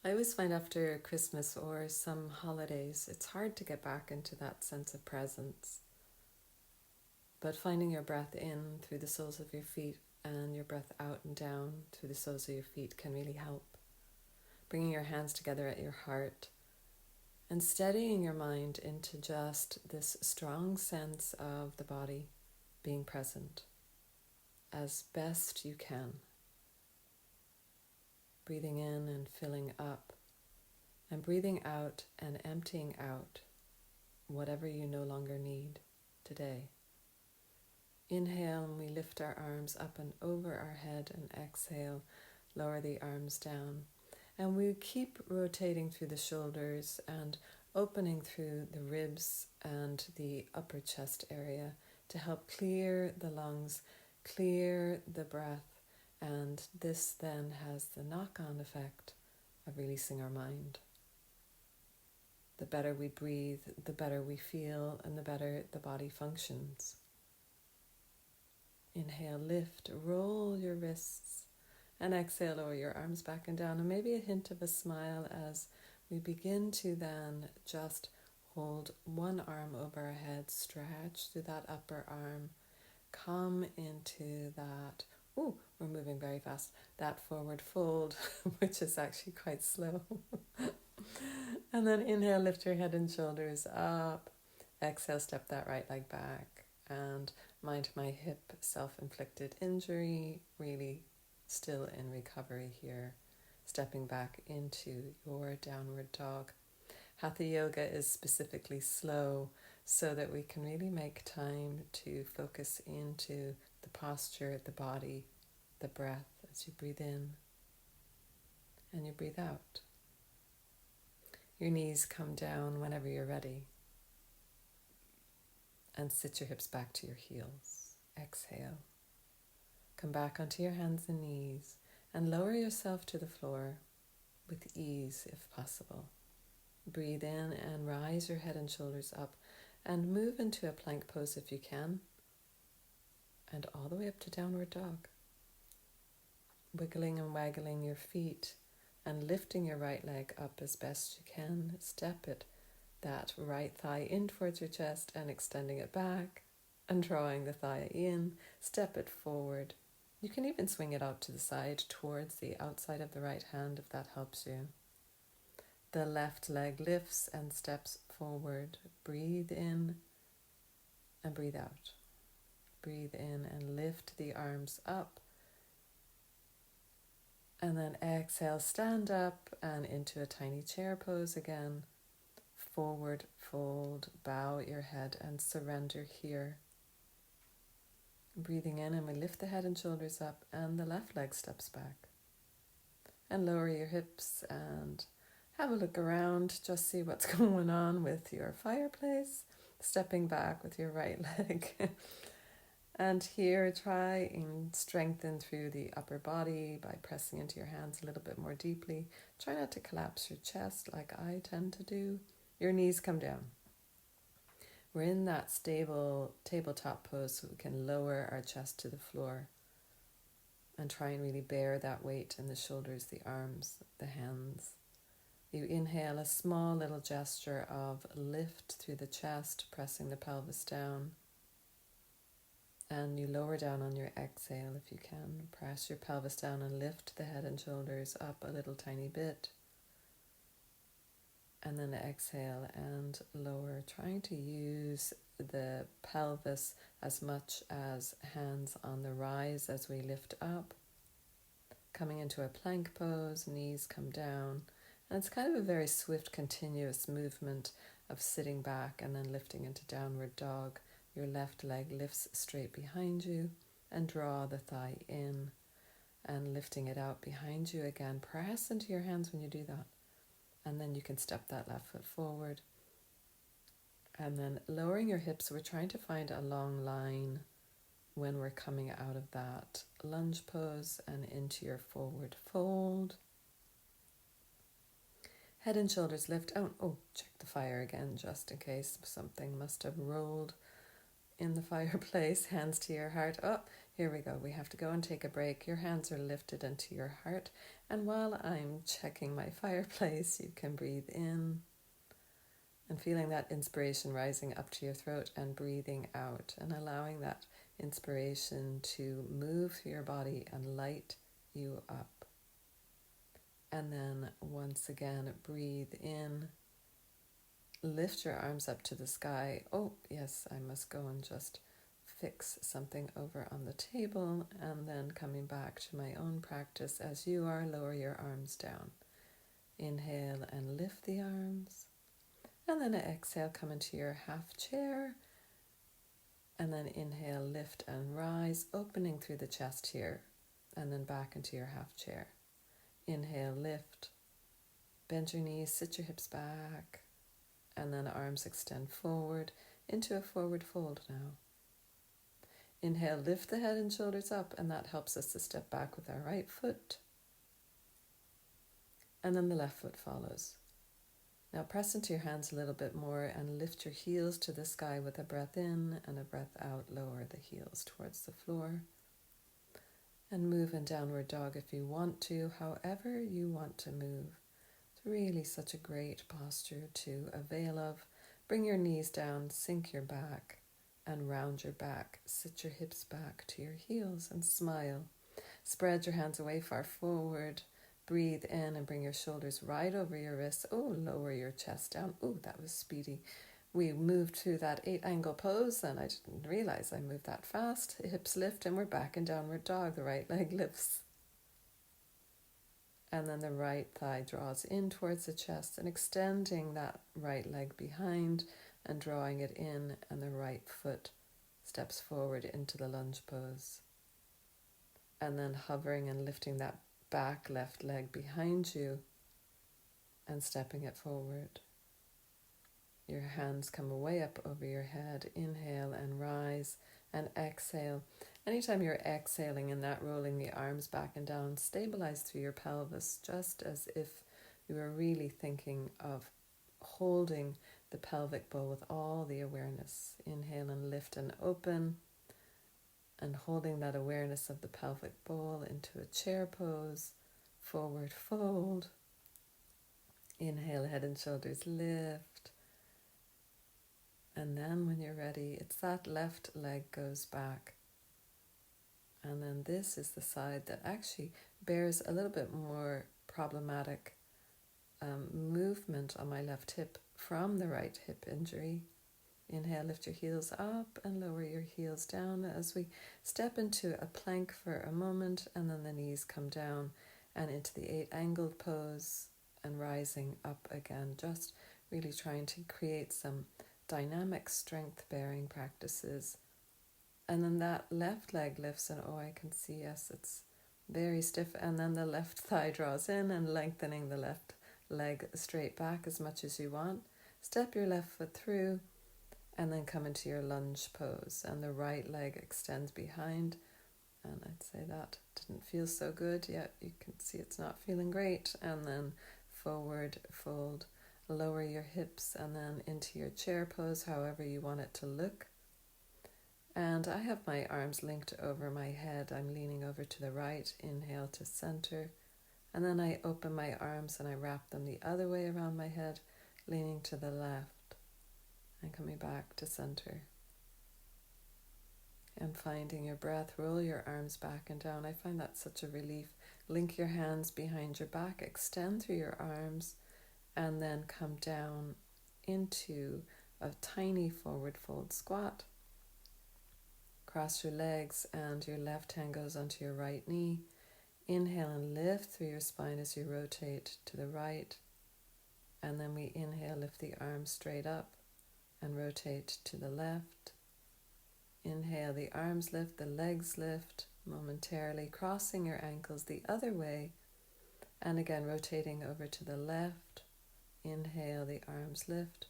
I always find after Christmas or some holidays, it's hard to get back into that sense of presence. But finding your breath in through the soles of your feet and your breath out and down through the soles of your feet can really help. Bringing your hands together at your heart and steadying your mind into just this strong sense of the body being present as best you can. Breathing in and filling up, and breathing out and emptying out whatever you no longer need today. Inhale and we lift our arms up and over our head, and exhale, lower the arms down. And we keep rotating through the shoulders and opening through the ribs and the upper chest area to help clear the lungs, clear the breath, and this then has the knock-on effect of releasing our mind. The better we breathe, the better we feel, and the better the body functions. Inhale, lift, roll your wrists, and exhale, lower your arms back and down, and maybe a hint of a smile as we begin to then just hold one arm over our head, stretch through that upper arm, come into that, we're moving very fast, that forward fold, which is actually quite slow. And then inhale, lift your head and shoulders up. Exhale, step that right leg back. And mind my hip self-inflicted injury, really still in recovery here. Stepping back into your downward dog. Hatha yoga is specifically slow so that we can really make time to focus into the posture, the body, the breath as you breathe in and you breathe out. Your knees come down whenever you're ready. And sit your hips back to your heels. Exhale. Come back onto your hands and knees and lower yourself to the floor with ease if possible. Breathe in and rise your head and shoulders up and move into a plank pose if you can. And all the way up to downward dog. Wiggling and waggling your feet and lifting your right leg up as best you can. Step it, that right thigh in towards your chest and extending it back and drawing the thigh in. Step it forward. You can even swing it out to the side towards the outside of the right hand if that helps you. The left leg lifts and steps forward. Breathe in and breathe out. Breathe in and lift the arms up. And then exhale, stand up and into a tiny chair pose again. Forward fold, bow your head and surrender here. Breathing in and we lift the head and shoulders up and the left leg steps back. And lower your hips and have a look around, just see what's going on with your fireplace. Stepping back with your right leg. And here try and strengthen through the upper body by pressing into your hands a little bit more deeply. Try not to collapse your chest like I tend to do. Your knees come down. We're in that stable tabletop pose so we can lower our chest to the floor and try and really bear that weight in the shoulders, the arms, the hands. You inhale a small little gesture of lift through the chest, pressing the pelvis down. And you lower down on your exhale if you can. Press your pelvis down and lift the head and shoulders up a little tiny bit. And then exhale and lower, trying to use the pelvis as much as hands on the rise as we lift up. Coming into a plank pose, knees come down. And it's kind of a very swift, continuous movement of sitting back and then lifting into downward dog. Your left leg lifts straight behind you and draw the thigh in and lifting it out behind you again. Press into your hands when you do that. And then you can step that left foot forward. And then lowering your hips, we're trying to find a long line when we're coming out of that lunge pose and into your forward fold. Head and shoulders lift out. Check the fire again just in case something must have rolled in the fireplace. Hands to your heart. Here we go. We have to go and take a break. Your hands are lifted into your heart. And while I'm checking my fireplace, you can breathe in and feeling that inspiration rising up to your throat and breathing out and allowing that inspiration to move through your body and light you up. And then once again, breathe in. Lift your arms up to the sky. Oh, yes, I must go and just fix something over on the table, and then coming back to my own practice as you are, lower your arms down. Inhale and lift the arms, and then exhale, come into your half chair, and then inhale, lift and rise, opening through the chest here, and then back into your half chair. Inhale, lift, bend your knees, sit your hips back, and then arms extend forward into a forward fold now. Inhale, lift the head and shoulders up, and that helps us to step back with our right foot. And then the left foot follows. Now press into your hands a little bit more and lift your heels to the sky with a breath in and a breath out. Lower the heels towards the floor. And move in downward dog if you want to, however you want to move. It's really such a great posture to avail of. Bring your knees down, sink your back, and round your back. Sit your hips back to your heels and smile. Spread your hands away far forward. Breathe in and bring your shoulders right over your wrists. Oh, lower your chest down. Oh, that was speedy. We moved through that 8-angle pose, and I didn't realize I moved that fast. Hips lift, and we're back in downward dog. The right leg lifts. And then the right thigh draws in towards the chest and extending that right leg behind and drawing it in, and the right foot steps forward into the lunge pose. And then hovering and lifting that back left leg behind you and stepping it forward. Your hands come way up over your head. Inhale and rise and exhale. Anytime you're exhaling and that rolling the arms back and down, stabilize through your pelvis, just as if you were really thinking of holding the pelvic bowl with all the awareness. Inhale and lift and open, and holding that awareness of the pelvic bowl into a chair pose, forward fold. Inhale, head and shoulders lift. And then when you're ready, it's that left leg goes back. And then this is the side that actually bears a little bit more problematic movement on my left hip from the right hip injury. Inhale, lift your heels up and lower your heels down as we step into a plank for a moment, and then the knees come down and into the 8-angled pose and rising up again, just really trying to create some dynamic strength bearing practices. And then that left leg lifts, and oh, I can see, yes, it's very stiff, and then the left thigh draws in and lengthening the left leg straight back as much as you want. Step your left foot through and then come into your lunge pose, and the right leg extends behind, and I'd say that didn't feel so good yet. You can see it's not feeling great. And then forward fold, lower your hips and then into your chair pose, however you want it to look. And I have my arms linked over my head. I'm leaning over to the right. Inhale to center. And then I open my arms and I wrap them the other way around my head, leaning to the left and coming back to center. And finding your breath, roll your arms back and down. I find that such a relief. Link your hands behind your back, extend through your arms, and then come down into a tiny forward fold squat. Cross your legs and your left hand goes onto your right knee. Inhale and lift through your spine as you rotate to the right. And then we inhale, lift the arms straight up and rotate to the left. Inhale, the arms lift, the legs lift momentarily, crossing your ankles the other way. And again, rotating over to the left. Inhale, the arms lift,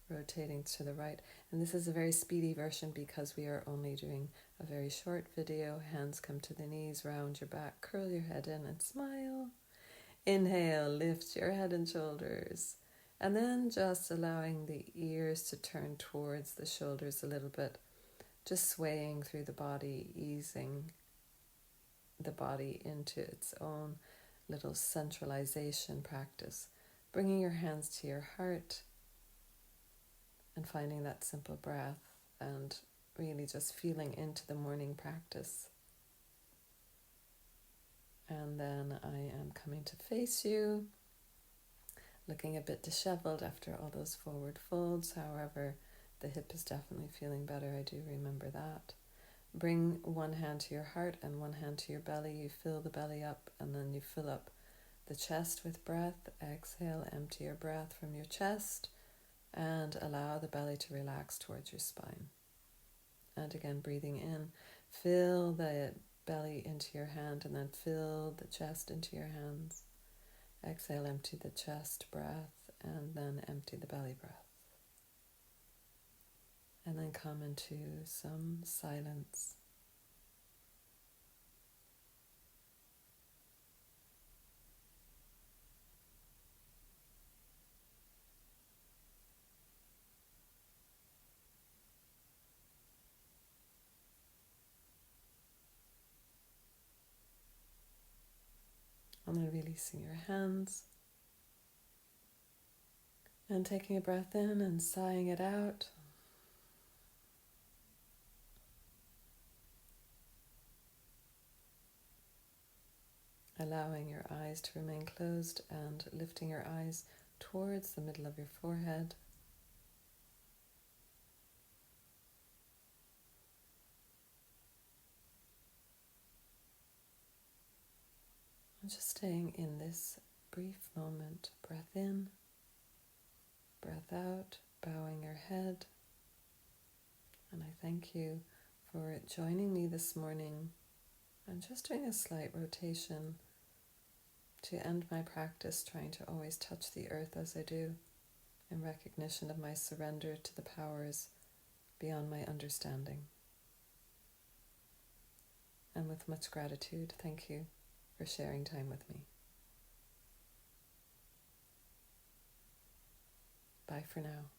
rotating to the right. And this is a very speedy version because we are only doing a very short video. Hands come to the knees, round your back, curl your head in and smile. Inhale, lift your head and shoulders. And then just allowing the ears to turn towards the shoulders a little bit. just swaying through the body, easing the body into its own little centralization practice, bringing your hands to your heart and finding that simple breath and really just feeling into the morning practice. And then I am coming to face you, looking a bit disheveled after all those forward folds. However, the hip is definitely feeling better. I do remember that. Bring one hand to your heart and one hand to your belly. You fill the belly up and then you fill up the chest with breath. Exhale, empty your breath from your chest and allow the belly to relax towards your spine. And again, breathing in, fill the belly into your hand and then fill the chest into your hands. Exhale, empty the chest breath and then empty the belly breath. And then come into some silence. And then releasing your hands. And taking a breath in and sighing it out. Allowing your eyes to remain closed and lifting your eyes towards the middle of your forehead. And just staying in this brief moment. Breath in, breath out, bowing your head. And I thank you for joining me this morning. I'm just doing a slight rotation to end my practice, trying to always touch the earth as I do, in recognition of my surrender to the powers beyond my understanding. And with much gratitude, thank you for sharing time with me. Bye for now.